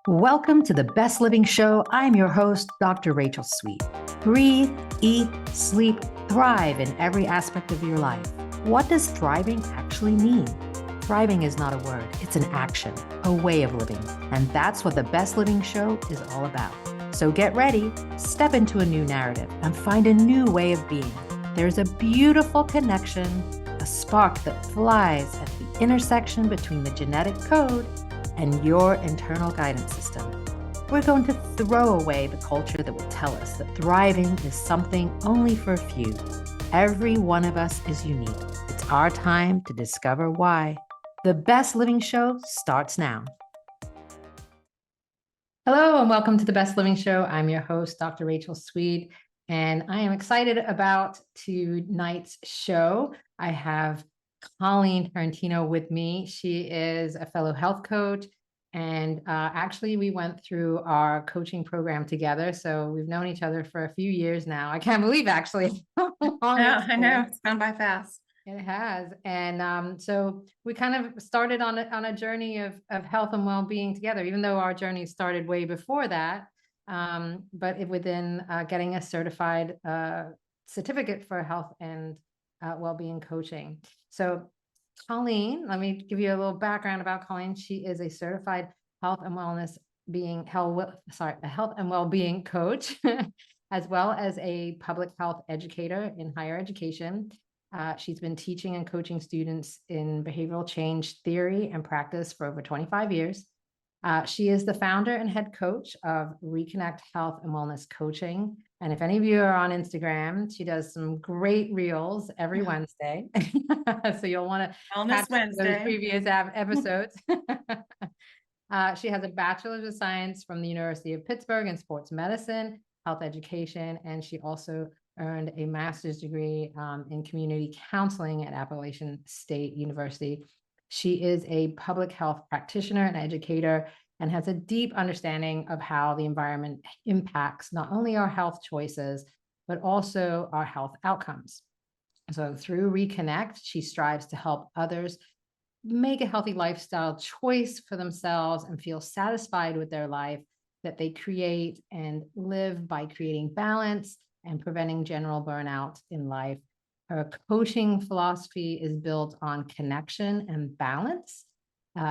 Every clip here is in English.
Welcome to the Best Living Show. I'm your host, Dr. Rachel Sweet. Breathe, eat, sleep, thrive in every aspect of your life. What does thriving actually mean? Thriving is not a word, it's an action, a way of living. And that's what the Best Living Show is all about. So get ready, step into a new narrative, and find a new way of being. There's a beautiful connection, a spark that flies at the intersection between the genetic code and your internal guidance system. We're going to throw away the culture that will tell us that thriving is something only for a few. Every one of us is unique. It's our time to discover why. The Best Living Show starts now. Hello, and welcome to the Best Living Show. I'm your host, Dr. Rachel Sweet, and I am excited about tonight's show. I have Colleen Tarantino with me. She is a fellow health coach, and actually we went through our coaching program together. So we've known each other for a few years now. I can't believe actually how long I know it's gone by fast. it has. And so we kind of started on a journey of health and well-being together, even though our journey started way before that. But within getting a certified certificate for health and well-being coaching. So Colleen, let me give you a little background about Colleen. She is a certified health and wellness a health and well-being coach, as well as a public health educator in higher education. She's been teaching and coaching students in behavioral change theory and practice for over 25 years. She is the founder and head coach of Reconnect Health and Wellness Coaching. And if any of you are on Instagram, she does some great reels every Wednesday. So you'll want to Wellness Wednesday. those previous episodes. She has a bachelor's of science from the University of Pittsburgh in sports medicine, health education, and she also earned a master's degree in community counseling at Appalachian State University. She is a public health practitioner and educator and has a deep understanding of how the environment impacts not only our health choices, but also our health outcomes. So through Reconnect, she strives to help others make a healthy lifestyle choice for themselves and feel satisfied with their life that they create and live by creating balance and preventing general burnout in life. Her coaching philosophy is built on connection and balance.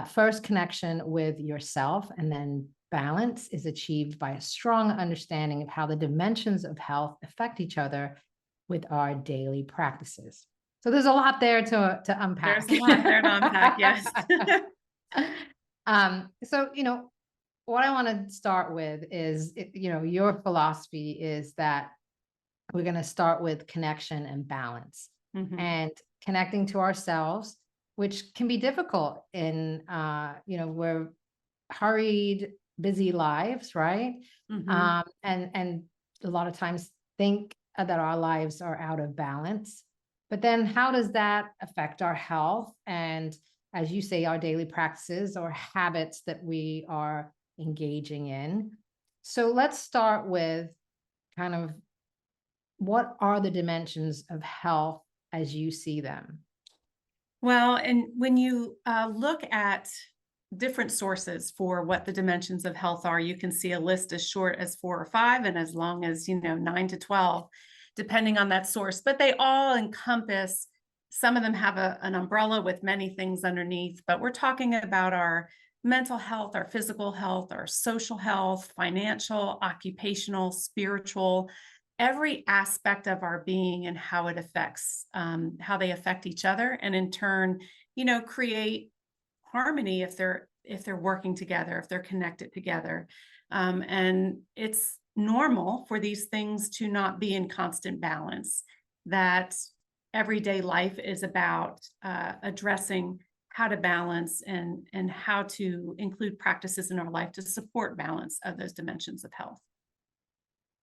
First, connection with yourself, and then balance is achieved by a strong understanding of how the dimensions of health affect each other with our daily practices. So there's a lot there to unpack. There's a lot there to unpack, yes. So, what I want to start with is, your philosophy is that we're going to start with connection and balance and connecting to ourselves, which can be difficult in, we're hurried, busy lives, right? And a lot of times think that our lives are out of balance. But then how does that affect our health? And as you say, our daily practices or habits that we are engaging in. So let's start with kind of what are the dimensions of health as you see them? Well, and when you look at different sources for what the dimensions of health are, you can see a list as short as 4 or 5 and as long as, 9 to 12, depending on that source. But they all encompass, some of them have an umbrella with many things underneath, but we're talking about our mental health, our physical health, our social health, financial, occupational, spiritual, every aspect of our being and how it affects, how they affect each other, and in turn, create harmony if they're working together, if they're connected together. And it's normal for these things to not be in constant balance. That everyday life is about addressing how to balance and how to include practices in our life to support balance of those dimensions of health.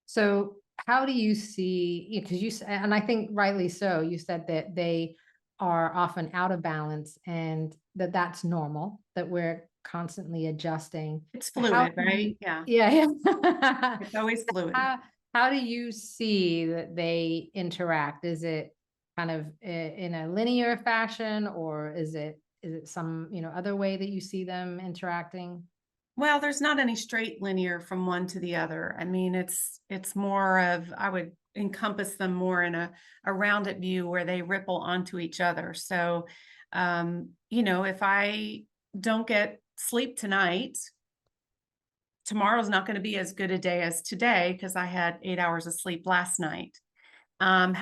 So how do you see, because and I think rightly so, you said that they are often out of balance and that's normal, that we're constantly adjusting. It's fluid, right? Yeah. Yeah. It's always fluid. How do you see that they interact? Is it kind of in a linear fashion, or is it some, other way that you see them interacting? Well, there's not any straight linear from one to the other. I mean, it's more of, I would encompass them more in a rounded view where they ripple onto each other. So, if I don't get sleep tonight, tomorrow's not going to be as good a day as today because I had 8 hours of sleep last night.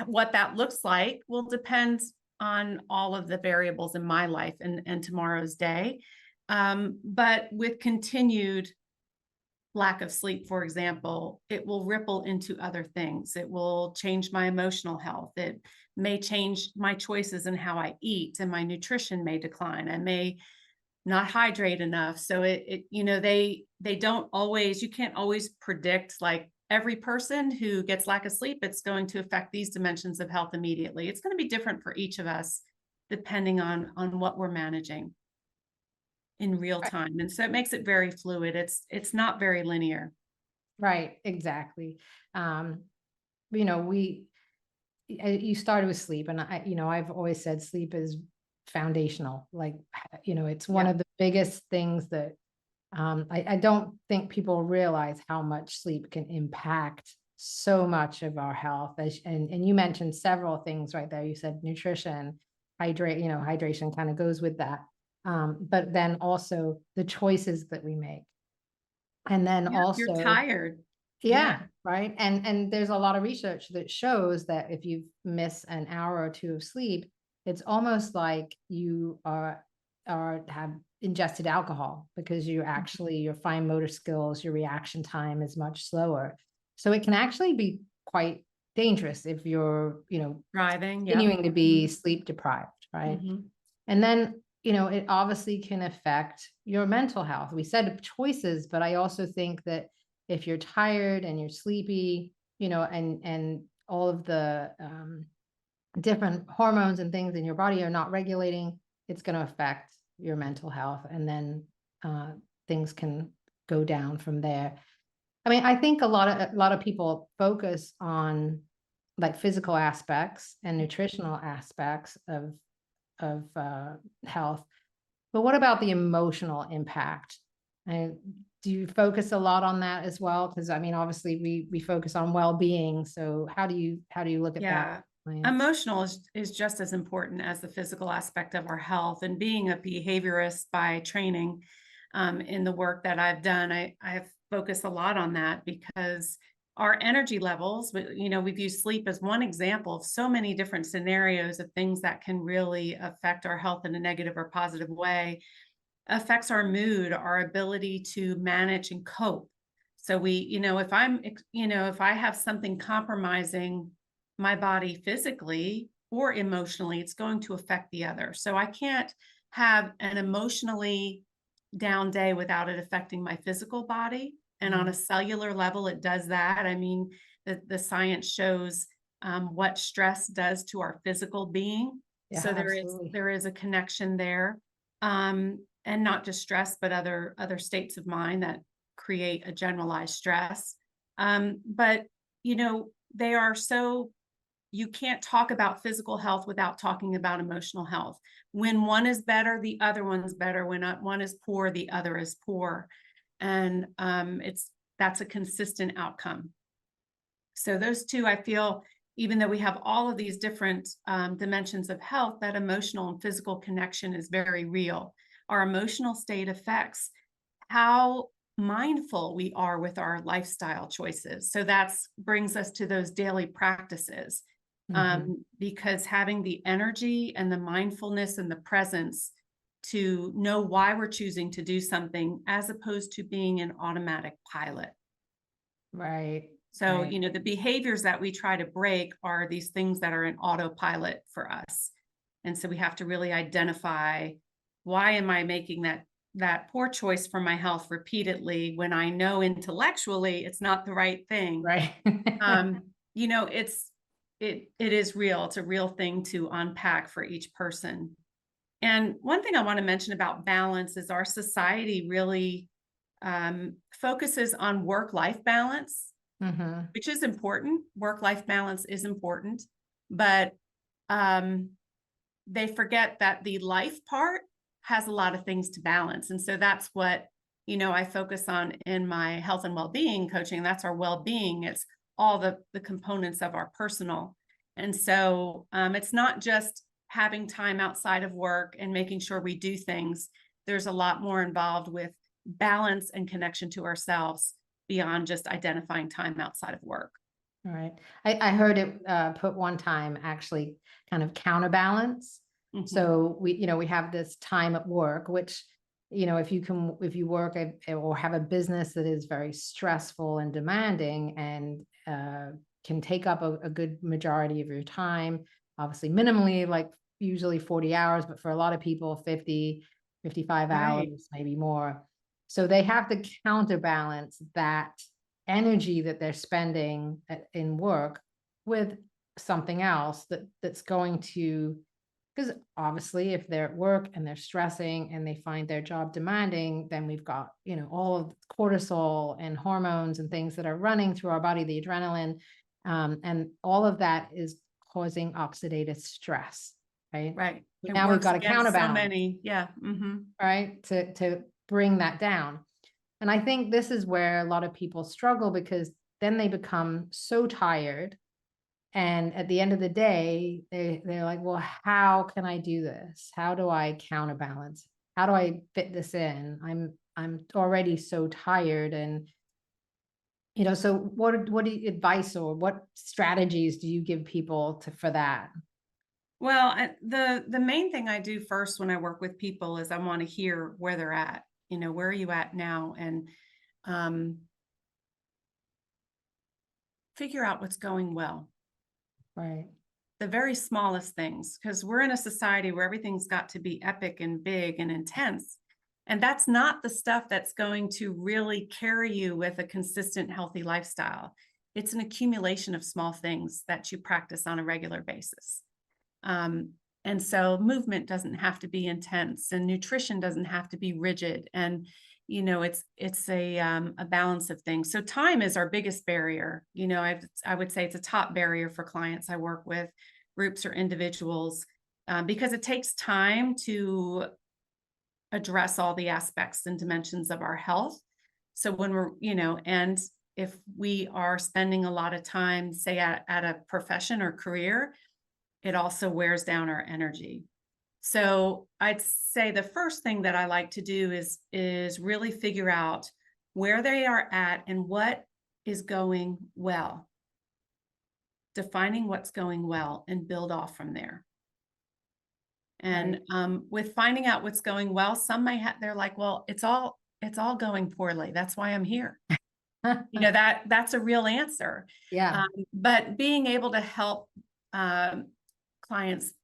What that looks like will depend on all of the variables in my life and tomorrow's day. But with continued lack of sleep, for example, it will ripple into other things. It will change my emotional health. It may change my choices in how I eat, and my nutrition may decline. I may not hydrate enough. So they don't always, you can't always predict, like, every person who gets lack of sleep, it's going to affect these dimensions of health immediately. It's going to be different for each of us depending on what we're managing in real Right. time. And so it makes it very fluid. It's not very linear. Right, exactly. Um, you know, we you started with sleep, and I've always said sleep is foundational. Like, it's one Yeah. of the biggest things that I don't think people realize how much sleep can impact so much of our health. And you mentioned several things right there. You said nutrition, hydration kind of goes with that. But then also the choices that we make. And then Yeah, you're also, tired. Yeah. yeah, right. And there's a lot of research that shows that if you miss an hour or two of sleep, it's almost like you have ingested alcohol, because your fine motor skills, your reaction time is much slower. So it can actually be quite dangerous if you're, Driving. Yep. continuing to be sleep deprived, right? Mhm. And then, it obviously can affect your mental health. We said choices, but I also think that if you're tired and you're sleepy, and all of the different hormones and things in your body are not regulating, it's going to affect your mental health. And then uh, things can go down from there. I mean, I think a lot of people focus on like physical aspects and nutritional aspects of health, but what about the emotional impact? And do you focus a lot on that as well? Because I mean, obviously we focus on well-being. So how do you look at that Yeah. with clients? Emotional is just as important as the physical aspect of our health. And being a behaviorist by training, in the work that I've done, I've focused a lot on that because our energy levels, we've used sleep as one example of so many different scenarios of things that can really affect our health in a negative or positive way, affects our mood, our ability to manage and cope. So if I have something compromising my body physically or emotionally, it's going to affect the other. So I can't have an emotionally down day without it affecting my physical body. And on a Mhm. cellular level, it does that. I mean, the science shows what stress does to our physical being. Yeah, So absolutely. there is a connection there, and not just stress, but other states of mind that create a generalized stress. But they are so, you can't talk about physical health without talking about emotional health. When one is better, the other one's better. When one is poor, the other is poor, and that's a consistent outcome. So those two, I feel, even though we have all of these different dimensions of health, that emotional and physical connection is very real. Our emotional state affects how mindful we are with our lifestyle choices. So that's brings us to those daily practices, Mhm. because having the energy and the mindfulness and the presence to know why we're choosing to do something as opposed to being an automatic pilot. Right, So, right, the behaviors that we try to break are these things that are in autopilot for us. And so we have to really identify, why am I making that poor choice for my health repeatedly when I know intellectually it's not the right thing. right. It is real. It's a real thing to unpack for each person. And one thing I want to mention about balance is our society really focuses on work-life balance, Mhm. which is important. Work-life balance is important, but um, they forget that the life part has a lot of things to balance. And so that's what I focus on in my health and well-being coaching. That's our well-being. It's all the components of our personal. And so it's not just having time outside of work and making sure we do things. There's a lot more involved with balance and connection to ourselves beyond just identifying time outside of work. All right. I heard it put one time, actually kind of counterbalance. Mhm. So we have this time at work, which, if you work or have a business that is very stressful and demanding and can take up a good majority of your time, obviously minimally, like usually 40 hours, but for a lot of people, 50, 55 Right. hours, maybe more. So they have to counterbalance that energy that they're spending in work with something else that's going to, because obviously if they're at work and they're stressing and they find their job demanding, then we've got, all of cortisol and hormones and things that are running through our body, the adrenaline, and all of that is causing oxidative stress, right? Right. So It now we've works got to against so counterbalance, many. Yeah. Mm-hmm. right? To bring that down. And I think this is where a lot of people struggle, because then they become so tired. And at the end of the day, they're like, well, how can I do this? How do I counterbalance? How do I fit this in? I'm already so tired. And, so what do you advice, or what strategies do you give people for that? Well, the main thing I do first when I work with people is I want to hear where they're at. Where are you at now? And um, figure out what's going well. Right. The very smallest things, because we're in a society where everything's got to be epic and big and intense. And that's not the stuff that's going to really carry you with a consistent, healthy lifestyle. It's an accumulation of small things that you practice on a regular basis. And so movement doesn't have to be intense, and nutrition doesn't have to be rigid. And it's a balance of things. So time is our biggest barrier. I would say it's a top barrier for clients I work with, groups or individuals, because it takes time to address all the aspects and dimensions of our health. So when and if we are spending a lot of time, say at a profession or career, it also wears down our energy. So I'd say the first thing that I like to do is really figure out where they are at and what is going well. Defining what's going well and build off from there. And with finding out what's going well, some may have, they're like, well, it's all going poorly. That's why I'm here. That's a real answer. Yeah. But being able to help clients,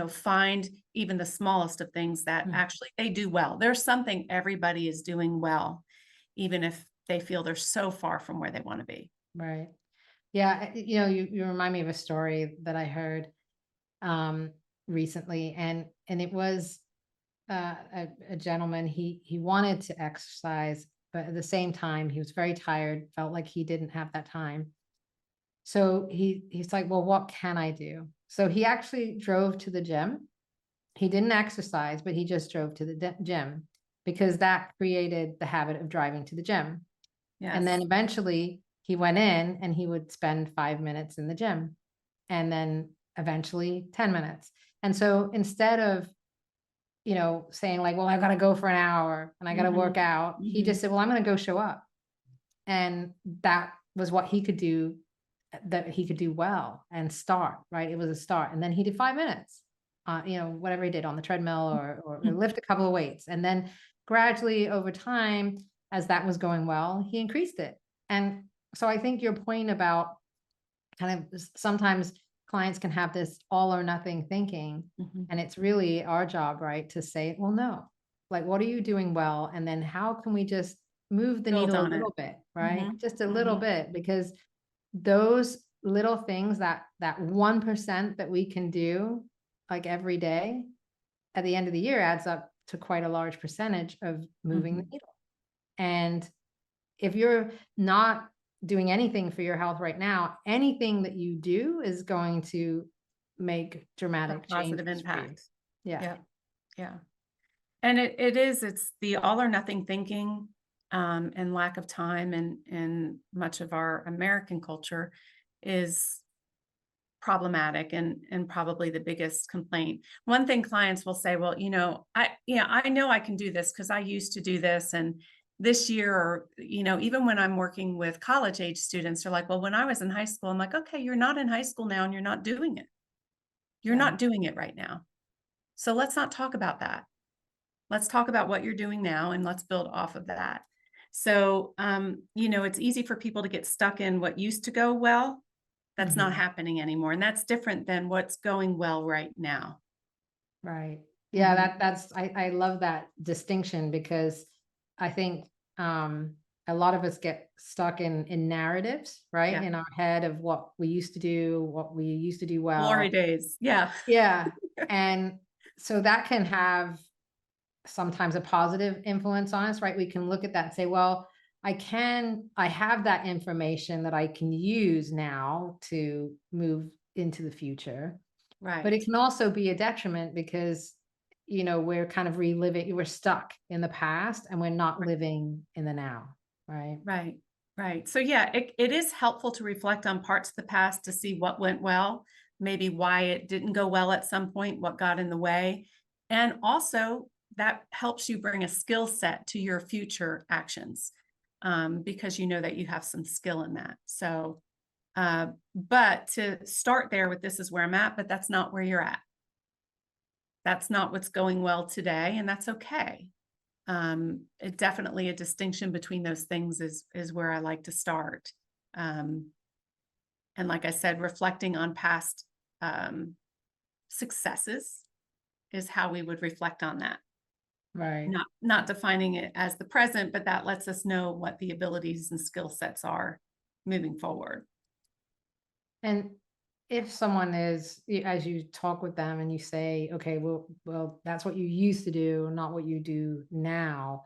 find even the smallest of things that actually they do well. There's something everybody is doing well, even if they feel they're so far from where they want to be. Right. Yeah. You remind me of a story that I heard recently, and it was a gentleman. He wanted to exercise, but at the same time, he was very tired, felt like he didn't have that time. So he's like, well, what can I do? So he actually drove to the gym. He didn't exercise, but he just drove to the gym, because that created the habit of driving to the gym. And then Yes. eventually he went in and he would spend 5 minutes in the gym, and then eventually 10 minutes. And so instead of, saying like, well, I've got to go for an hour and I got to work out, he just said, well, I'm going to go show up. And that was what he could do, that he could do well and start, right? It was a start. And then he did 5 minutes, whatever he did on the treadmill, or lift a couple of weights. And then gradually over time, as that was going well, he increased it. And so I think your point about kind of sometimes clients can have this all or nothing thinking, and it's really our job, right, to say, well, no, like, what are you doing well? And then how can we just move the Build needle a on it. little bit, right? Just a little bit, because those little things, that 1% that we can do like every day, at the end of the year adds up to quite a large percentage of moving the needle. And if you're not doing anything for your health right now, anything that you do is going to make dramatic Positive changes for you. impact. Yeah. Yeah. Yeah. And it's the all or nothing thinking and lack of time in much of our American culture is problematic and probably the biggest complaint. One thing clients will say, well, I know I can do this because I used to do this. And this year, or, even when I'm working with college age students, they're like, well, when I was in high school, I'm like, okay, you're not in high school now and you're not doing it. You're Yeah. not doing it right now. So let's not talk about that. Let's talk about what you're doing now and let's build off of that. So, it's easy for people to get stuck in what used to go well. That's not Mhm. happening anymore. And that's different than what's going well right now. Right. Yeah, Mhm. I love that distinction because I think a lot of us get stuck in narratives, right? Yeah. In our head of what we used to do, what we used to do Glory well. days. Yeah. Yeah. And so that can have sometimes a positive influence on us, right? We can look at that and say, well, I have that information that I can use now to move into the future. But it Right. can also be a detriment because, we're kind of we're stuck in the past and we're not living in the now, right? Right. Right. So yeah, it is helpful to reflect on parts of the past to see what went well, maybe why it didn't go well at some point, what got in the way. And also that helps you bring a skill set to your future actions, because you know that you have some skill in that. So, but to start there with this is where I'm at, but that's not where you're at. That's not what's going well today, and that's okay. It definitely a distinction between those things is where I like to start. Um, and like I said, reflecting on past successes is how we would reflect on that. Right. Not defining it as the present, but that lets us know what the abilities and skill sets are moving forward. And if someone as you talk with them and you say, okay, well, that's what you used to do, not what you do now.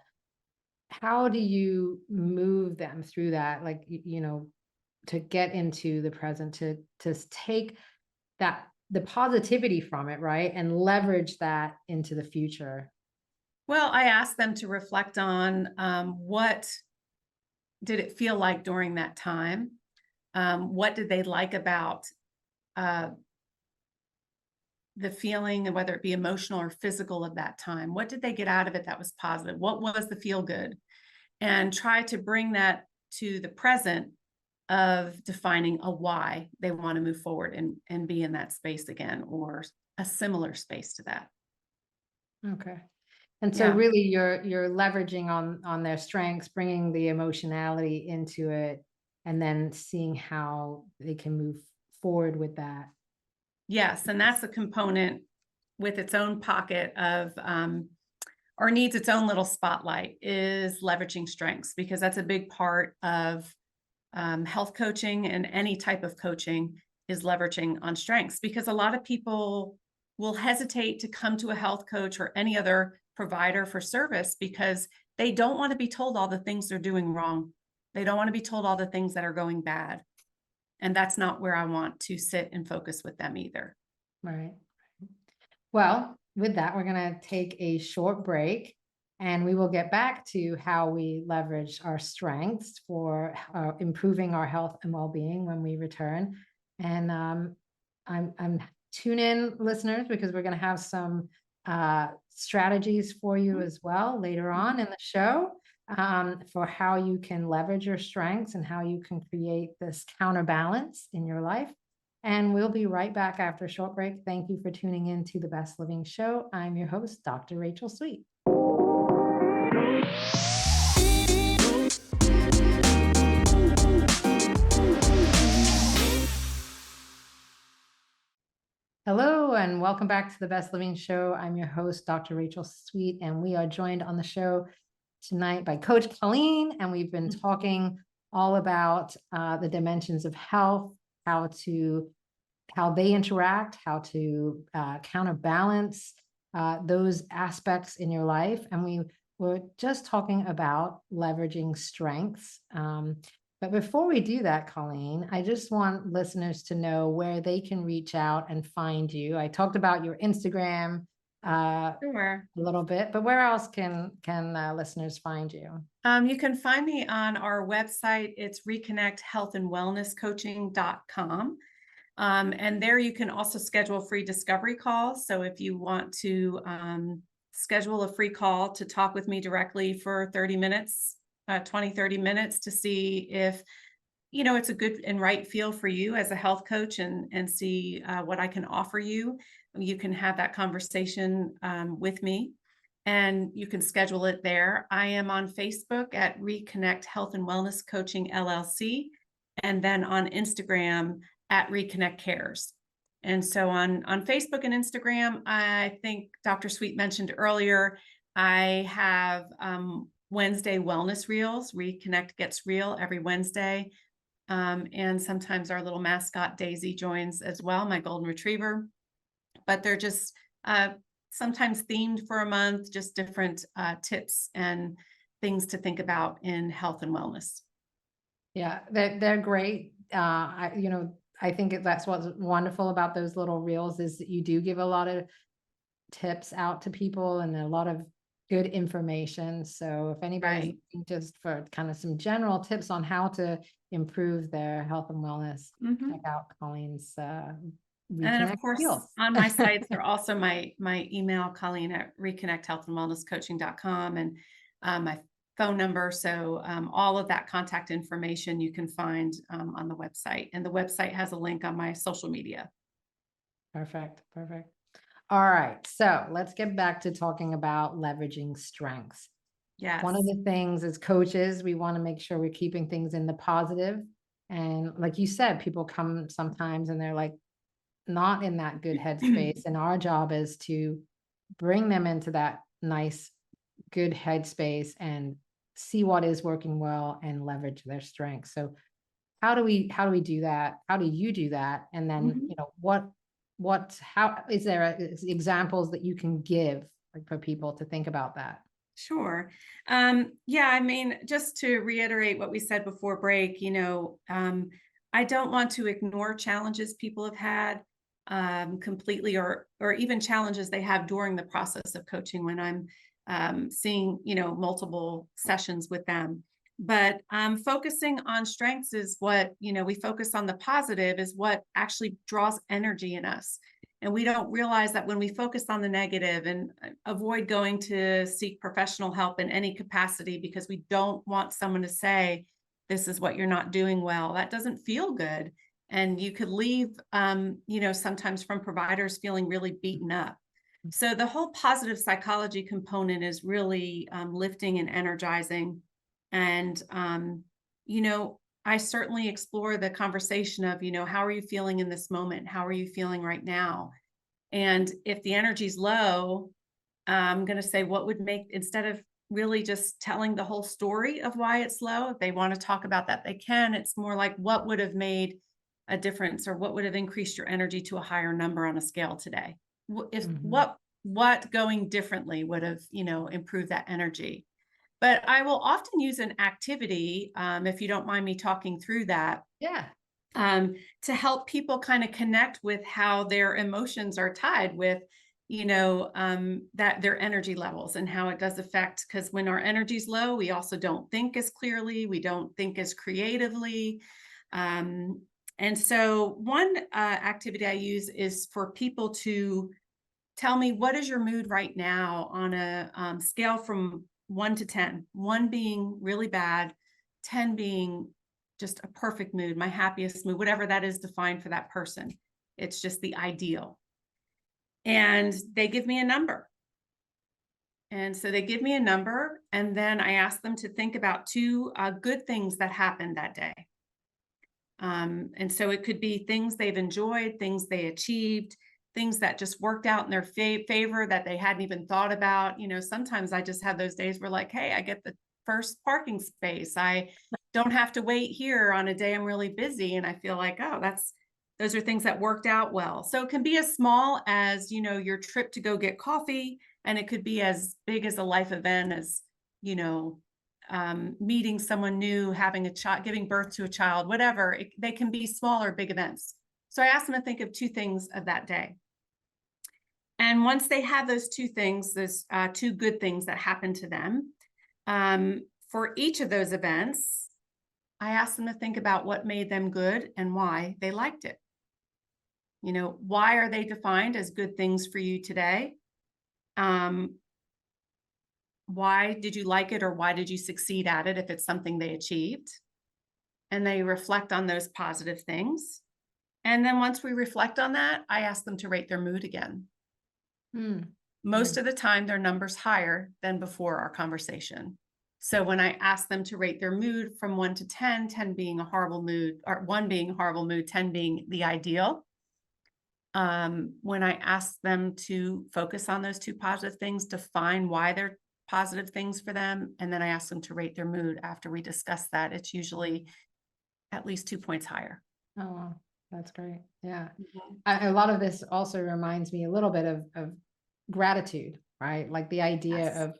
How do you move them through that? Like, to get into the present, to take the positivity from it, right? And leverage that into the future. Well, I asked them to reflect on what did it feel like during that time. What did they like about uh, the feeling, and whether it be emotional or physical of that time? What did they get out of it that was positive? What was the feel good? And try to bring that to the present of defining a why they want to move forward and be in that space again, or a similar space to that. Okay. And so Yeah. really you're leveraging on their strengths, bringing the emotionality into it, and then seeing how they can move forward with that. Yes. And that's a component with its own pocket of, or needs its own little spotlight, is leveraging strengths, because that's a big part of health coaching, and any type of coaching is leveraging on strengths, because a lot of people will hesitate to come to a health coach or any other provider for service because they don't want to be told all the things they're doing wrong. They don't want to be told all the things that are going bad. And that's not where I want to sit and focus with them either. Right. Well, with that, we're going to take a short break and we will get back to how we leverage our strengths for improving our health and well-being when we return. And I'm tune in, listeners, because we're going to have some strategies for you as well later on in the show, for how you can leverage your strengths and how you can create this counterbalance in your life. And we'll be right back after a short break. Thank you for tuning in to the Best Living Show. I'm your host, Dr. Rachel Sweet. Hello, and welcome back to the Best Living Show. I'm your host, Dr. Rachel Sweet, and we are joined on the show tonight by Coach Colleen, and we've been talking all about the dimensions of health, how they interact, how to counterbalance those aspects in your life. And we were just talking about leveraging strengths. But before we do that, Colleen, I just want listeners to know where they can reach out and find you. I talked about your Instagram, Sure. a little bit, but where else can listeners find you? You can find me on our website. It's reconnecthealthandwellnesscoaching.com. And there you can also schedule free discovery calls. So if you want to schedule a free call to talk with me directly for 30 minutes, 20, 30 minutes to see if, it's a good and right feel for you as a health coach and see what I can offer you. You can have that conversation with me and you can schedule it there. I am on Facebook at Reconnect Health and Wellness Coaching LLC, and then on Instagram at Reconnect Cares. And so on Facebook and Instagram, I think Dr. Sweet mentioned earlier, I have Wednesday wellness reels. Reconnect Gets Real every Wednesday. And sometimes our little mascot Daisy joins as well, my golden retriever. But they're just sometimes themed for a month, just different tips and things to think about in health and wellness. Yeah, they're great. I think that's what's wonderful about those little reels is that you do give a lot of tips out to people and a lot of good information. So if anybody's Right. looking just for kind of some general tips on how to improve their health and wellness, check out Colleen's And of Reconnect course, Reels. on my sites are also my email, Colleen at reconnecthealthandwellnesscoaching.com, and my phone number. So all of that contact information you can find on the website. And the website has a link on my social media. Perfect. Perfect. All right. So let's get back to talking about leveraging strengths. Yes. One of the things as coaches, we want to make sure we're keeping things in the positive. And like you said, people come sometimes and they're like not in that good headspace. And our job is to bring them into that nice, good headspace and see what is working well and leverage their strengths. So how do we do that? How do you do that? And then, how is there examples that you can give for people to think about that? Sure. Yeah, I mean, just to reiterate what we said before break, I don't want to ignore challenges people have had completely, or even challenges they have during the process of coaching when I'm seeing, multiple sessions with them. But focusing on strengths is what, we focus on the positive is what actually draws energy in us. And we don't realize that when we focus on the negative and avoid going to seek professional help in any capacity because we don't want someone to say, this is what you're not doing well, that doesn't feel good. And you could leave, sometimes from providers feeling really beaten up. So the whole positive psychology component is really lifting and energizing. And, I certainly explore the conversation of, how are you feeling in this moment? How are you feeling right now? And if the energy's low, I'm going to say what would make, instead of really just telling the whole story of why it's low, if they want to talk about that, they can. It's more like what would have made a difference or what would have increased your energy to a higher number on a scale today? If what going differently would have, improved that energy? But I will often use an activity, if you don't mind me talking through that, Yeah. to help people kind of connect with how their emotions are tied with, that their energy levels and how it does affect. Because when our energy's low, we also don't think as clearly, we don't think as creatively. And so one activity I use is for people to tell me, what is your mood right now on a scale from 1 to 10, 1 being really bad, 10 being just a perfect mood, my happiest mood, whatever that is defined for that person. It's just the ideal. And they give me a number. And so they give me a number, and then I ask them to think about 2 good things that happened that day. And so it could be things they've enjoyed, things they achieved, things that just worked out in their favor that they hadn't even thought about. Sometimes I just have those days where like, hey, I get the first parking space. I don't have to wait here on a day I'm really busy. And I feel like, oh, those are things that worked out well. So it can be as small as, your trip to go get coffee. And it could be as big as a life event as, meeting someone new, having a child, giving birth to a child, whatever. They can be small or big events. So I asked them to think of 2 things of that day. And once they have those two things, those two good things that happen to them, for each of those events, I asked them to think about what made them good and why they liked it. You know, why are they defined as good things for you today? Why did you like it, or why did you succeed at it if it's something they achieved? And they reflect on those positive things. And then once we reflect on that, I ask them to rate their mood again. Mm. Most of the time, their number's higher than before our conversation. So when I ask them to rate their mood from 1 to 10, 10 being a horrible mood, or 1 being a horrible mood, 10 being the ideal. When I ask them to focus on those two positive things, define why they're positive things for them, and then I ask them to rate their mood after we discuss that, it's usually at least 2 points higher. Oh, wow. That's great. Yeah. Mhm. A lot of this also reminds me a little bit of gratitude, right? Like the idea Yes. of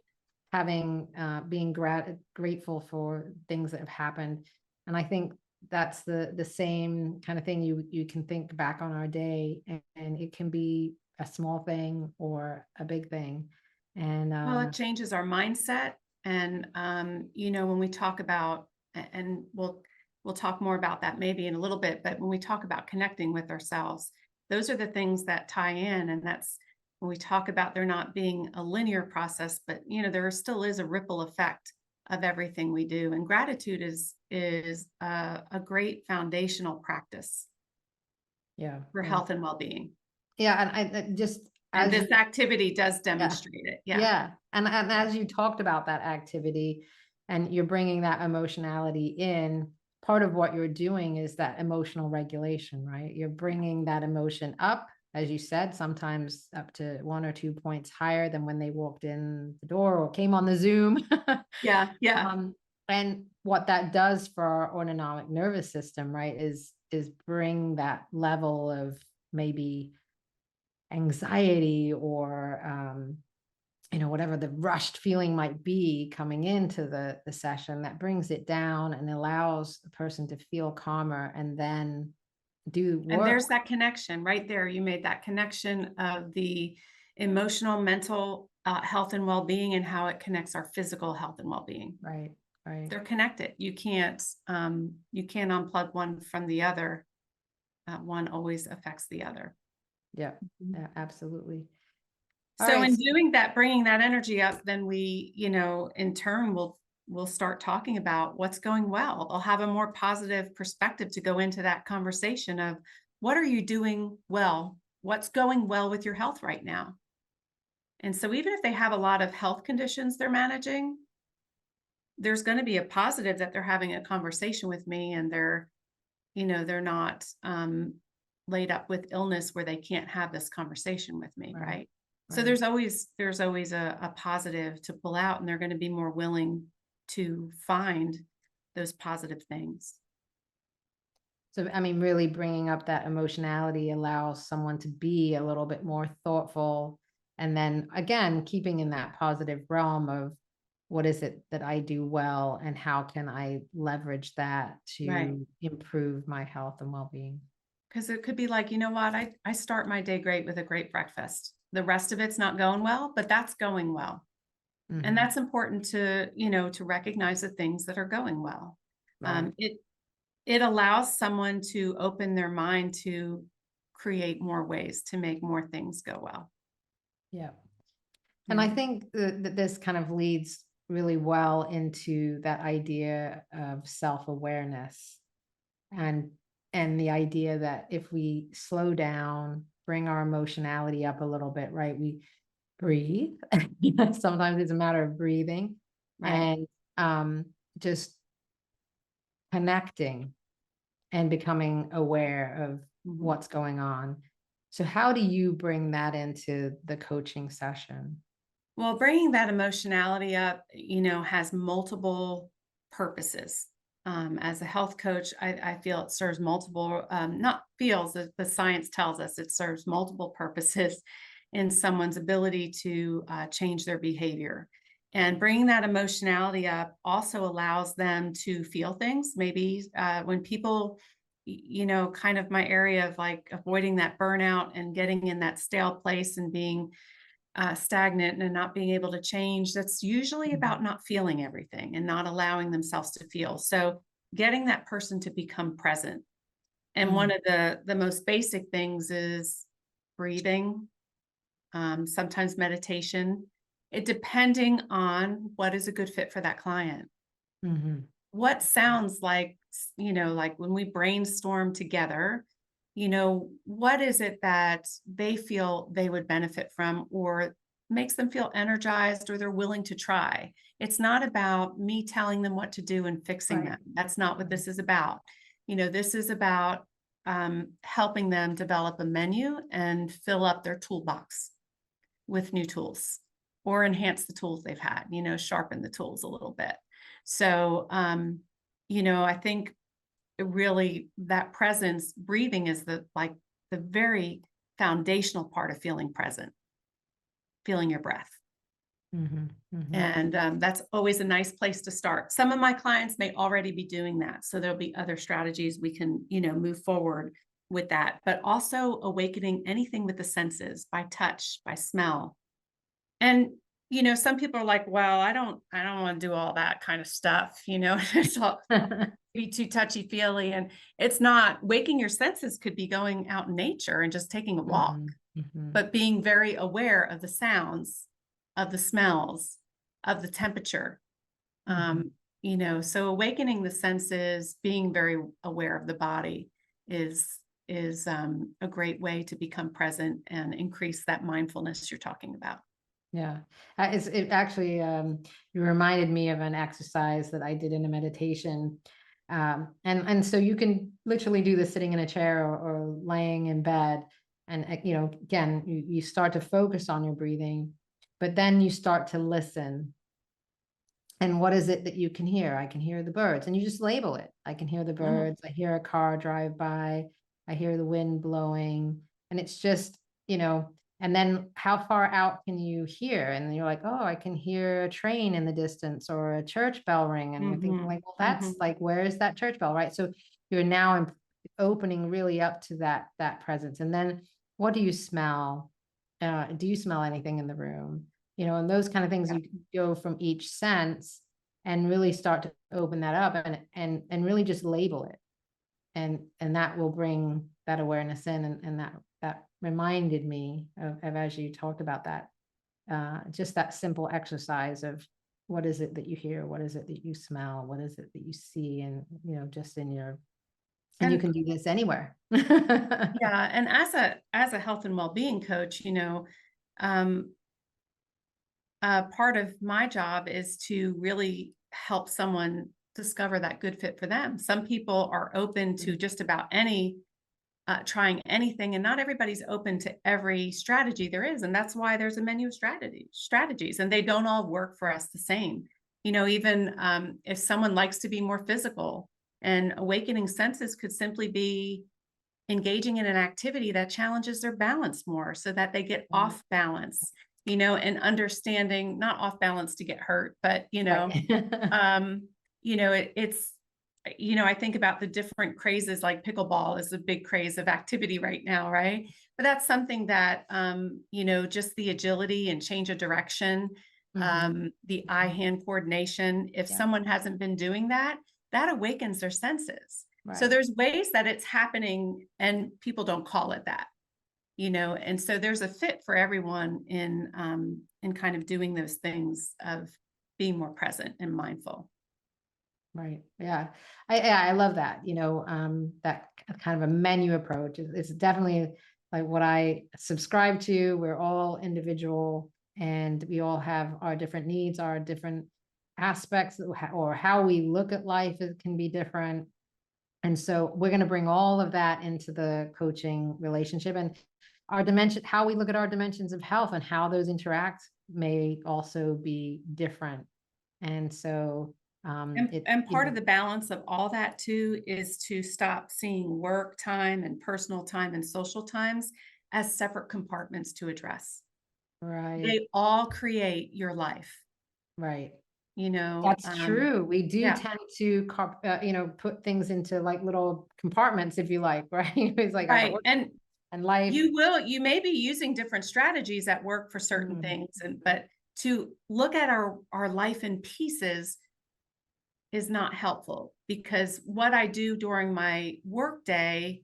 having, being grateful for things that have happened. And I think that's the same kind of thing you can think back on our day, and it can be a small thing or a big thing. And, Well, it changes our mindset. And, you know, when we talk about, and we'll talk more about that maybe in a little bit, but when we talk about connecting with ourselves, those are the things that tie in. And that's when we talk about there not being a linear process, but, you know, there still is a ripple effect of everything we do. And gratitude is a great foundational practice yeah, for yeah, health and well-being. yeah. And I just, And as this activity does yeah. demonstrate it. Yeah. Yeah. And as you talked about that activity and you're bringing that emotionality in, part of what you're doing is that emotional regulation, right? You're bringing that emotion up, as you said, sometimes up to 1 or 2 points higher than when they walked in the door or came on the Zoom. Yeah. Yeah. And what that does for our autonomic nervous system, right, is bring that level of maybe anxiety or whatever the rushed feeling might be coming into the session, that brings it down and allows the person to feel calmer and then do And work. there's that connection right there. You made that connection of the emotional, mental health and well-being, and how it connects our physical health and well-being. Right, right. They're connected. You can't unplug one from the other. One always affects the other. Yeah, Mhm. yeah, absolutely. All So right. in doing that, bringing that energy up, then we, you know, in turn we'll start talking about what's going well. I'll have a more positive perspective to go into that conversation of what are you doing well? What's going well with your health right now? And so even if they have a lot of health conditions they're managing, there's going to be a positive that they're having a conversation with me, and they're, you know, they're not laid up with illness where they can't have this conversation with me, Right, right? So right. there's always a positive to pull out, and they're going to be more willing to find those positive things. So, I mean, really bringing up that emotionality allows someone to be a little bit more thoughtful. And then again, keeping in that positive realm of what is it that I do well and how can I leverage that Right. to improve my health and well-being. Because it could be like, you know what, I start my day great with a great breakfast. The rest of it's not going well, but that's going well. And Mhm. that's important to, you know, to recognize the things that are going well. Right. It allows someone to open their mind to create more ways to make more things go well. Yeah. And I Yeah. think that this kind of leads really well into that idea of self-awareness and the idea that if we slow down, bring our emotionality up a little bit, right? We breathe. Sometimes it's a matter of breathing Right. and just connecting and becoming aware of Mhm. what's going on. So how do you bring that into the coaching session? Well, bringing that emotionality up, you know, has multiple purposes. As a health coach, I feel it serves multiple, not feels, the science tells us it serves multiple purposes in someone's ability to change their behavior. And bringing that emotionality up also allows them to feel things. Maybe when people, you know, kind of my area of like avoiding that burnout and getting in that stale place and being stagnant and not being able to change, that's usually about not feeling everything and not allowing themselves to feel. So getting that person to become present. And one of the most basic things is breathing, sometimes meditation, it depending on what is a good fit for that client. Mm-hmm. What sounds like, you know, like when we brainstorm together, you know, what is it that they feel they would benefit from or makes them feel energized or they're willing to try? It's not about me telling them what to do and fixing Right. them. That's not what this is about. You know, this is about helping them develop a menu and fill up their toolbox with new tools or enhance the tools they've had, you know, sharpen the tools a little bit. So, you know, I think really that presence, breathing is the very foundational part of feeling present, feeling your breath. Mm-hmm. Mm-hmm. And that's always a nice place to start. Some of my clients may already be doing that. So there'll be other strategies we can, you know, move forward with that, but also awakening anything with the senses by touch, by smell. And, you know, some people are like, well, I don't want to do all that kind of stuff, you know, it's all be too touchy feely. And it's not. Waking your senses could be going out in nature and just taking a walk, Mm-hmm. Mm-hmm. but being very aware of the sounds, of the smells, of the temperature. Mm-hmm. You know, so awakening the senses, being very aware of the body is a great way to become present and increase that mindfulness you're talking about. Yeah, it actually, you reminded me of an exercise that I did in a meditation. And so you can literally do this sitting in a chair or laying in bed. And, you know, again, you start to focus on your breathing, but then you start to listen. And what is it that you can hear? I can hear the birds, and you just label it. I can hear the Mhm. birds. I hear a car drive by. I hear the wind blowing. And it's just, you know, and then how far out can you hear? And you're like, oh, I can hear a train in the distance or a church bell ring. And you're thinking, Mhm. like, well, that's Mhm. like, where is that church bell? Right. So you're now opening really up to that presence. And then what do you smell? Do you smell anything in the room? You know, and those kind of things, Yeah. you go from each sense and really start to open that up and really just label it. And that will bring that awareness in. And that reminded me of as you talked about that, just that simple exercise of what is it that you hear? What is it that you smell? What is it that you see? And, you know, just in your, and you And can do this anywhere. yeah, and as a health and well-being coach, you know, um, part of my job is to really help someone discover that good fit for them. Some people are open to just about any trying anything, and not everybody's open to every strategy there is, and that's why there's a menu of strategies, and they don't all work for us the same. You know, even if someone likes to be more physical, and awakening senses could simply be engaging in an activity that challenges their balance more so that they get Right. off balance, you know, and understanding not off balance to get hurt, but Right. um, it's you know, I think about the different crazes, like pickleball is a big craze of activity right now, right? But that's something that you know, just the agility and change of direction, Mhm. the eye-hand coordination, if Yeah. someone hasn't been doing that, that awakens their senses. So Right. there's ways that it's happening and people don't call it that, you know, and so there's a fit for everyone in kind of doing those things of being more present and mindful. Right. Yeah. I love that, you know, that kind of a menu approach. It's definitely like what I subscribe to. We're all individual and we all have our different needs, our different aspects or how we look at life can be different. And so we're going to bring all of that into the coaching relationship and our dimension, how we look at our dimensions of health and how those interact may also be different. And so And you part of know, the balance of all that too is to stop seeing work time and personal time and social times as separate compartments to address. right, They all create your life. right. That's true. We do yeah. tend to, put things into like little compartments, if you like, right? It's like I got Right. work and life. You may be using different strategies at work for certain Mm, things, but to look at our life in pieces is not helpful, because what I do during my work day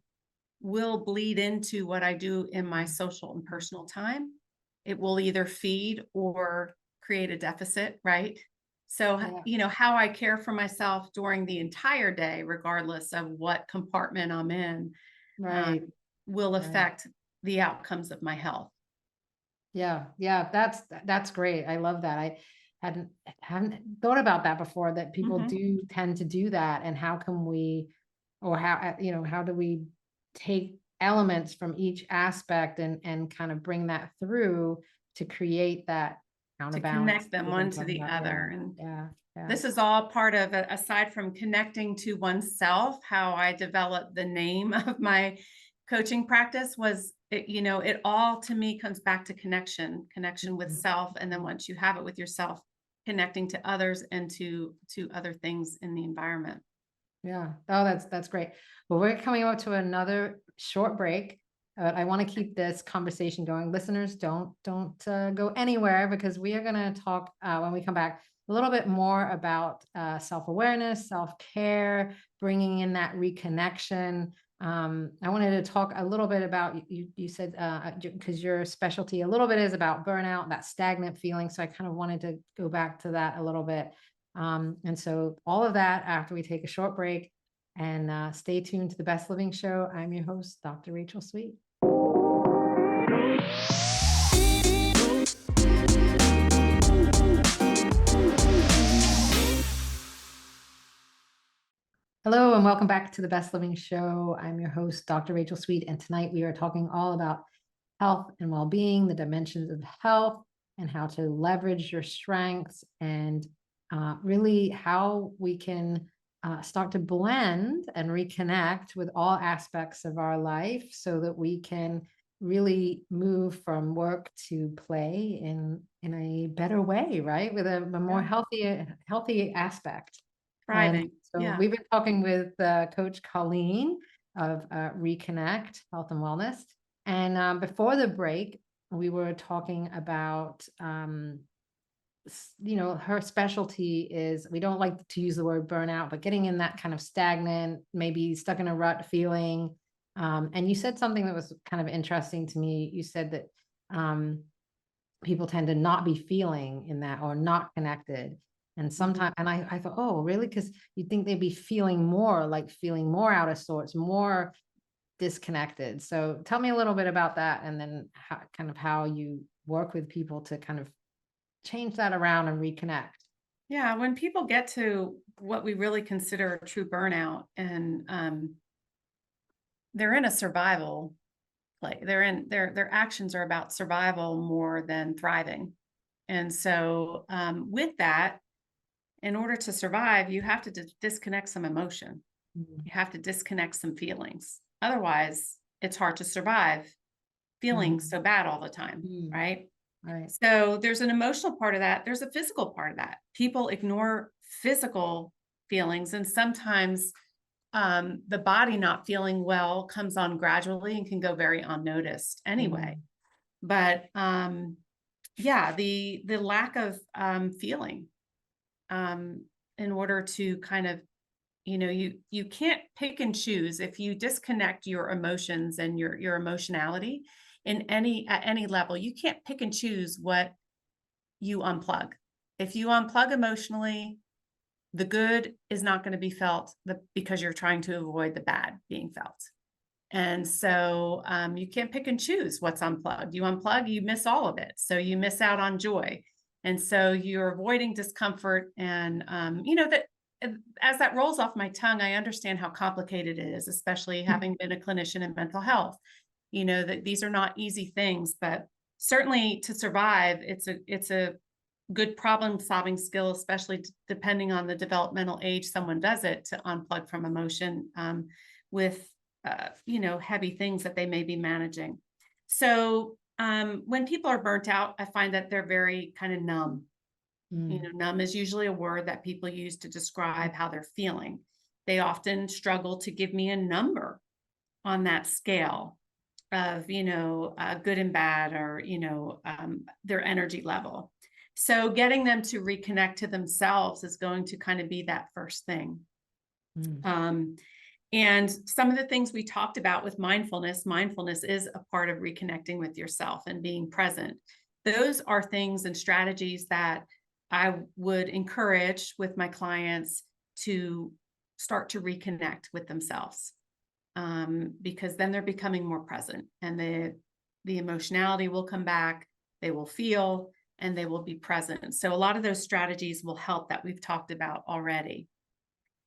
will bleed into what I do in my social and personal time. It will either feed or create a deficit, right? So, yeah, how I care for myself during the entire day, regardless of what compartment I'm in, um, right, will right. affect the outcomes of my health. Yeah, yeah, that's great. I love that. I hadn't haven't thought about that before, that people Mhm. do tend to do that. And how can we, or how, how do we take elements from each aspect and kind of bring that through to create that To counterbalance connect that them we've been one to talking the about? other. Yeah, And yeah, yeah. this is all part of, aside from connecting to oneself, how I developed the name of my coaching practice was, it all to me comes back to connection with Mhm. self. And then once you have it with yourself, connecting to others and to other things in the environment. Yeah. Oh, that's great. Well, we're coming up to another short break, but I want to keep this conversation going. Listeners, don't go anywhere, because we are going to talk when we come back a little bit more about self-awareness, self-care, bringing in that reconnection. I wanted to talk a little bit about, you said, because your specialty a little bit is about burnout, that stagnant feeling. So I kind of wanted to go back to that a little bit. And so all of that after we take a short break, and stay tuned to the Best Living Show. I'm your host, Dr. Rachel Sweet. Hello, and welcome back to the Best Living Show. I'm your host, Dr. Rachel Sweet, and tonight we are talking all about health and well-being, the dimensions of health, and how to leverage your strengths, and really how we can start to blend and reconnect with all aspects of our life, so that we can really move from work to play in a better way, right? With a more Yeah. healthy aspect. And Thriving. so Yeah. we've been talking with Coach Colleen of Reconnect Health and Wellness. And before the break, we were talking about, her specialty is, we don't like to use the word burnout, but getting in that kind of stagnant, maybe stuck in a rut feeling. And you said something that was kind of interesting to me. You said that people tend to not be feeling in that, or not connected. And Mhm. sometimes, and I thought, oh, really? Because you'd think they'd be feeling more out of sorts, more disconnected. So tell me a little bit about that, and then how you work with people to kind of change that around and reconnect. Yeah. When people get to what we really consider true burnout, and they're in a survival, like their actions are about survival more than thriving. And so, with that, in order to survive, you have to disconnect some emotion. Mm, You have to disconnect some feelings. Otherwise, it's hard to survive feeling mm, so bad all the time, mm. right? Right. So there's an emotional part of that. There's a physical part of that. People ignore physical feelings, and sometimes the body not feeling well comes on gradually and can go very unnoticed anyway. Mm, But yeah, the lack of feeling, um, in order to kind of, you can't pick and choose. If you disconnect your emotions and your emotionality in at any level, you can't pick and choose what you unplug. If you unplug emotionally, the good is not going to be felt, because you're trying to avoid the bad being felt. And so, you can't pick and choose what's unplugged. You unplug, you miss all of it. So you miss out on joy. And so you're avoiding discomfort. And, that as that rolls off my tongue, I understand how complicated it is, especially having been a clinician in mental health. That these are not easy things, but certainly to survive, it's a good problem solving skill, especially depending on the developmental age someone does it, to unplug from emotion, with heavy things that they may be managing. So when people are burnt out, I find that they're very kind of numb. You know, numb is usually a word that people use to describe how they're feeling. They often struggle to give me a number on that scale of, good and bad, or, their energy level. So getting them to reconnect to themselves is going to kind of be that first thing. Mm. And some of the things we talked about with mindfulness is a part of reconnecting with yourself and being present. Those are things and strategies that I would encourage with my clients to start to reconnect with themselves, because then they're becoming more present, and the emotionality will come back, they will feel, and they will be present. So a lot of those strategies will help that we've talked about already.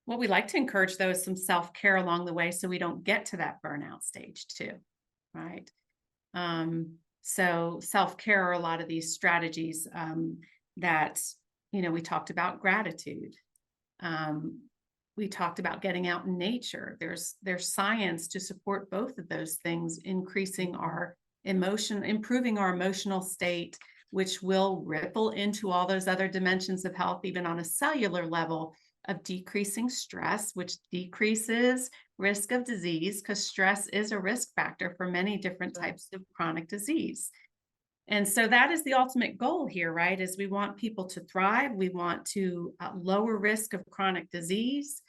What we like to encourage, though, is some self-care along the way so we don't get to that burnout stage too, right? So self-care are a lot of these strategies that, we talked about gratitude. We talked about getting out in nature. There's science to support both of those things, increasing our emotion, improving our emotional state, which will ripple into all those other dimensions of health, even on a cellular level, of decreasing stress, which decreases risk of disease, because stress is a risk factor for many different types of chronic disease. And so that is the ultimate goal here, right? Is we want people to thrive. We want to lower risk of chronic disease,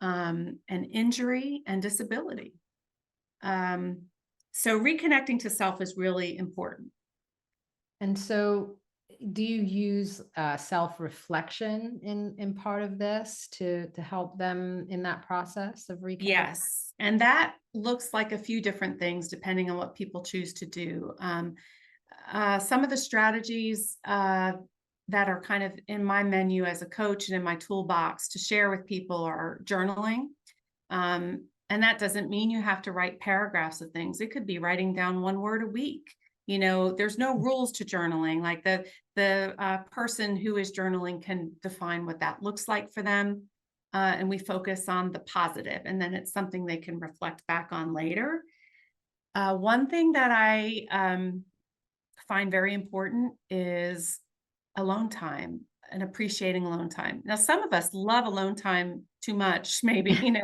and injury and disability. So reconnecting to self is really important. And so do you use self-reflection in part of this to help them in that process of reconnecting? Yes. And that looks like a few different things depending on what people choose to do. Some of the strategies that are kind of in my menu as a coach and in my toolbox to share with people are journaling. And that doesn't mean you have to write paragraphs of things. It could be writing down 1 word a week. There's no rules to journaling. Like the person who is journaling can define what that looks like for them. And we focus on the positive, and then it's something they can reflect back on later. One thing that I find very important is alone time and appreciating alone time. Now, some of us love alone time too much, maybe,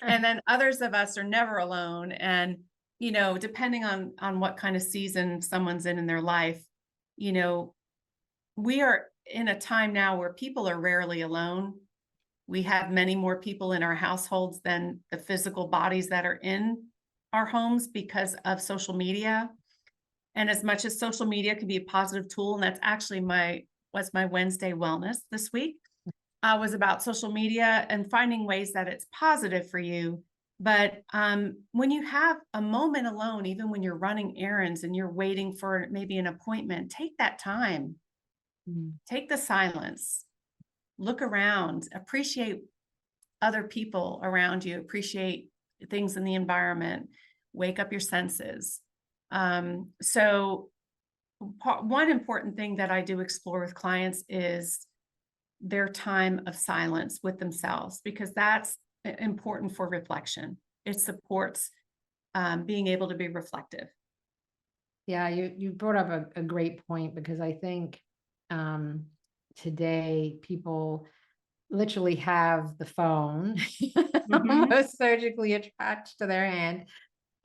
and then others of us are never alone. And, depending on what kind of season someone's in their life, we are in a time now where people are rarely alone. We have many more people in our households than the physical bodies that are in our homes because of social media. And as much as social media can be a positive tool, and that's actually was my Wednesday wellness this week, was about social media and finding ways that it's positive for you. But when you have a moment alone, even when you're running errands and you're waiting for maybe an appointment, take that time, take the silence, look around, appreciate other people around you, appreciate things in the environment, wake up your senses. So one important thing that I do explore with clients is their time of silence with themselves, because that's important for reflection. It supports being able to be reflective. Yeah, you brought up a great point, because I think today people literally have the phone almost surgically attached to their hand.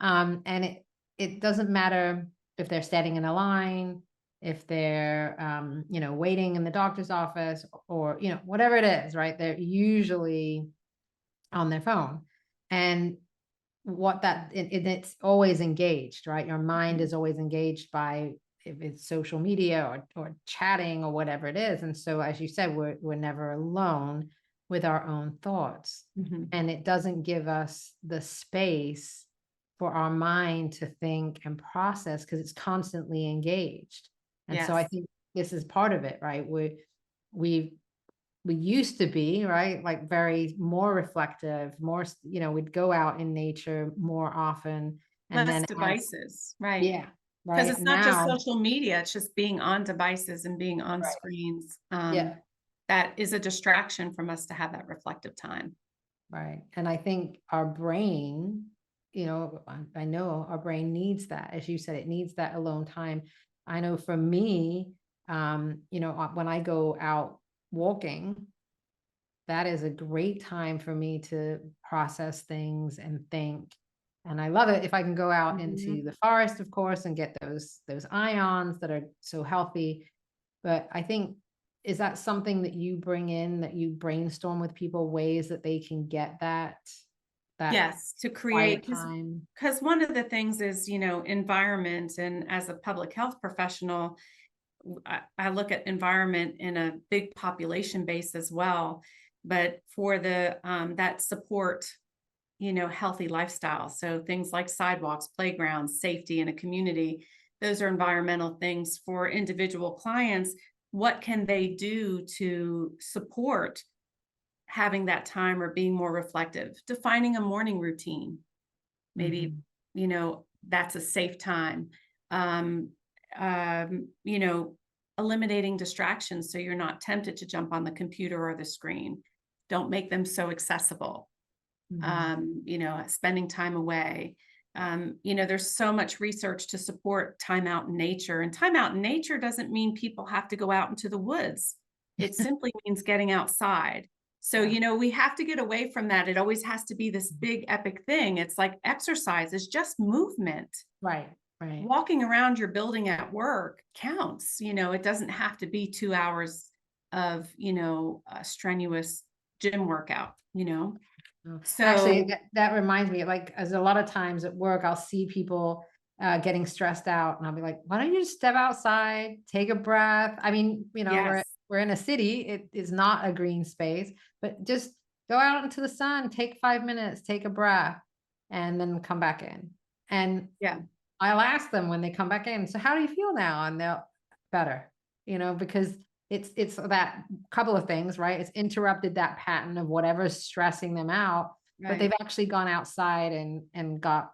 And it doesn't matter if they're standing in a line, if they're, waiting in the doctor's office, or, whatever it is, right? They're usually on their phone. And it's always engaged, right? Your mind is always engaged by, if it's social media or chatting or whatever it is. And so, as you said, we're never alone with our own thoughts. And it doesn't give us the space for our mind to think and process, because it's constantly engaged. And so I think this is part of it, right? We used to be, right, like very more reflective, more, we'd go out in nature more often, and Less then devices, right? yeah, Because right it's not just now, social media, it's just being on devices and being on right, screens. yeah, That is a distraction from us to have that reflective time. right. And I think our brain, I know our brain needs that. As you said, it needs that alone time. I know for me, when I go out walking, that is a great time for me to process things and think. And I love it if I can go out into the forest, of course, and get those ions that are so healthy. But I think, is that something that you bring in, that you brainstorm with people, ways that they can get that Yes, to quiet create, time? because one of the things is, environment. And as a public health professional, I look at environment in a big population base as well, but for the that support, healthy lifestyle. So things like sidewalks, playgrounds, safety in a community, those are environmental things for individual clients. What can they do to support having that time or being more reflective? Defining a morning routine, maybe, Mhm. that's a safe time. Um, you know, eliminating distractions so you're not tempted to jump on the computer or the screen. Don't make them so accessible. Mhm. Spending time away. There's so much research to support time out in nature, and time out in nature doesn't mean people have to go out into the woods. It simply means getting outside. So, Yeah. we have to get away from that. It always has to be this big epic thing. It's like exercise is just movement. Right. Right. Walking around your building at work counts. It doesn't have to be 2 hours of, a strenuous gym workout. Oh, actually, So that reminds me, like, as a lot of times at work, I'll see people getting stressed out, and I'll be like, "Why don't you just step outside, take a breath?" I mean, we're yes, we're in a city; it is not a green space, but just go out into the sun, take 5 minutes, take a breath, and then come back in. And yeah, I'll ask them when they come back in, "So how do you feel now?" And they'll better, because it's that couple of things, right? It's interrupted that pattern of whatever's stressing them out, but right, they've actually gone outside and got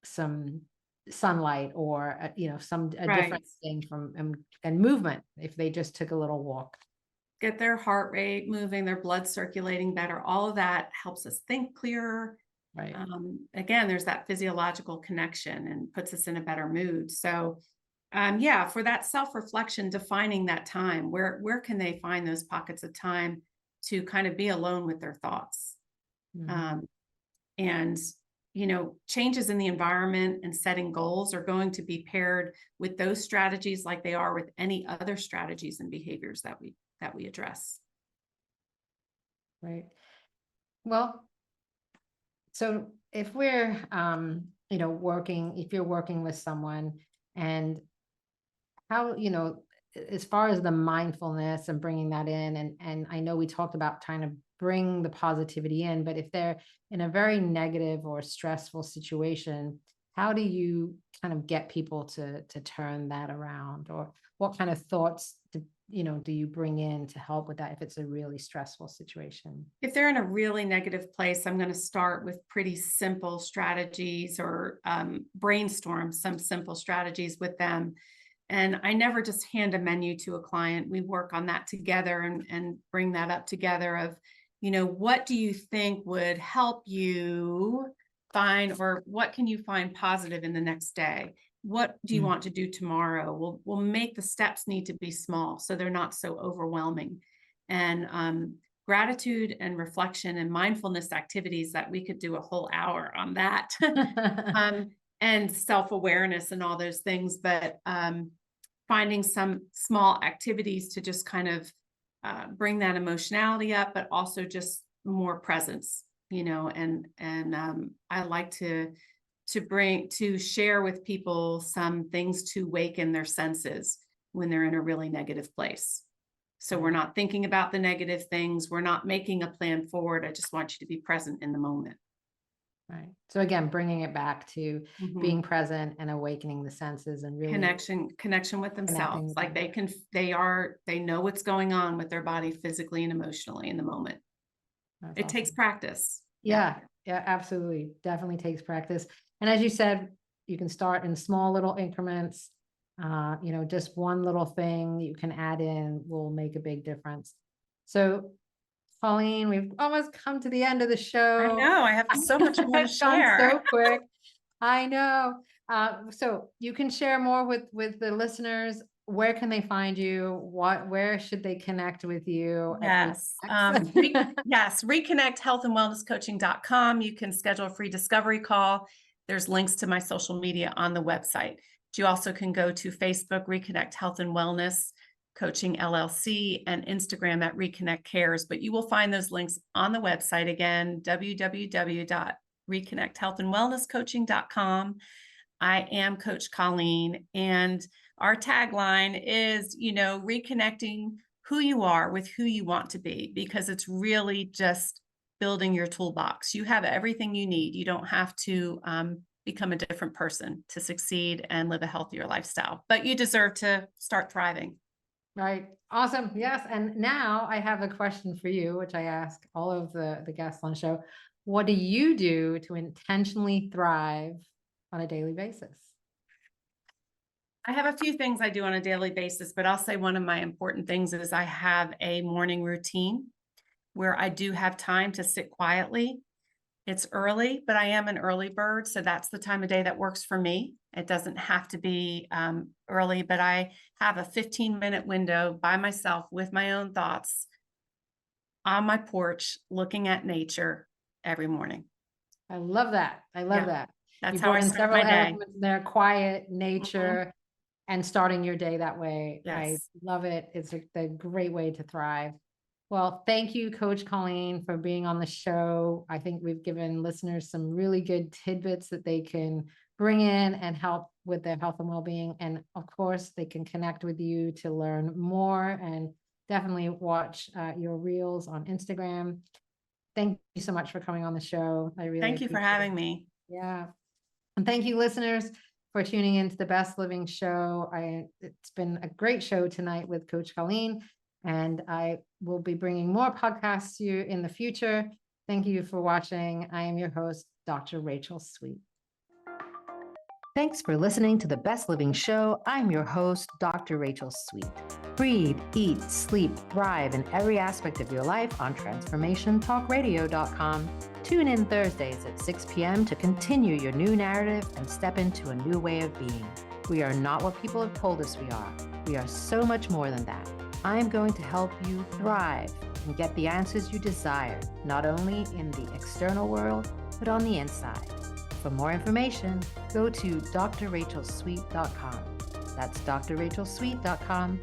some sunlight, or some a right. different thing from and movement, if they just took a little walk. Get their heart rate moving, their blood circulating better. All of that helps us think clearer. Right. Again, there's that physiological connection and puts us in a better mood. So, yeah, for that self-reflection, defining that time, where can they find those pockets of time to kind of be alone with their thoughts? Mhm. Um, and changes in the environment and setting goals are going to be paired with those strategies like they are with any other strategies and behaviors that we address. Right. Well, so if we're working, if you're working with someone, and how, as far as the mindfulness and bringing that in, and I know we talked about trying to bring the positivity in, but if they're in a very negative or stressful situation, how do you kind of get people to turn that around? Or what kind of thoughts do you bring in to help with that if it's a really stressful situation? If they're in a really negative place, I'm going to start with pretty simple strategies, or brainstorm some simple strategies with them. And I never just hand a menu to a client. We work on that together, and bring that up together of, what do you think would help you find, or what can you find positive in the next day? What do you Mm. want to do tomorrow? We'll make the steps need to be small so they're not so overwhelming. And gratitude and reflection and mindfulness activities, that we could do a whole hour on that. um, and self-awareness and all those things, but finding some small activities to just kind of bring that emotionality up, but also just more presence, and I like to share with people some things to waken their senses when they're in a really negative place. So we're Right. not thinking about the negative things. We're not making a plan forward. I just want you to be present in the moment. Right. So again, bringing it back to being Mhm. present and awakening the senses and really Connection with connecting themselves. with Like them. they know what's going on with their body physically and emotionally in the moment. That's It takes awesome. practice. Yeah. Yeah. Yeah, absolutely. Definitely takes practice. And as you said, you can start in small little increments. Just one little thing you can add in will make a big difference. So, Colleen, we've almost come to the end of the I show. know. I have so much more to It's gone share. so quick. I know. So you can share more with the listeners where can they find you? Where should they connect with you? Yes. Yes. reconnecthealthandwellnesscoaching.com. You can schedule a free discovery call. There's links to my social media on the website. You also can go to Facebook, Reconnect Health and Wellness Coaching LLC, and Instagram at Reconnect Cares. But you will find those links on the website again, www.reconnecthealthandwellnesscoaching.com. I am Coach Colleen, and our tagline is, reconnecting who you are with who you want to be, because it's really just building your toolbox. You have everything you need. You don't have to become a different person to succeed and live a healthier lifestyle, but you deserve to start thriving. Right. Awesome. Yes. And now I have a question for you, which I ask all of the guests on the show. What do you do to intentionally thrive on a daily basis? I have a few things I do on a daily basis, but I'll say one of my important things is I have a morning routine where I do have time to sit quietly. It's early, but I am an early bird, so that's the time of day that works for me. It doesn't have to be early, but I have a 15-minute window by myself with my own thoughts on my porch, looking at nature every morning. I love that. I love that. That's You how I brought in start several my day. elements there, quiet, nature, and starting your day that way. I Yes. love it. It's a great way to thrive. Well, thank you, Coach Colleen, for being on the show. I think we've given listeners some really good tidbits that they can bring in and help with their health and well-being. And of course, they can connect with you to learn more, and definitely watch your reels on Instagram. Thank you so much for coming on the show. I really Thank you for having me. Yeah. And thank you, listeners, for tuning into the Best Living Show. It's been a great show tonight with Coach Colleen, and I will be bringing more podcasts to you in the future. Thank you for watching. I am your host, Dr. Rachel Sweet. Thanks for listening to the Best Living Show. I'm your host, Dr. Rachel Sweet. Breathe, eat, sleep, thrive in every aspect of your life on transformationtalkradio.com. Tune in Thursdays at 6 p.m. to continue your new narrative and step into a new way of being. We are not what people have told us we are. We are so much more than that. I am going to help you thrive and get the answers you desire, not only in the external world, but on the inside. For more information, go to drrachelsweet.com. That's drrachelsweet.com.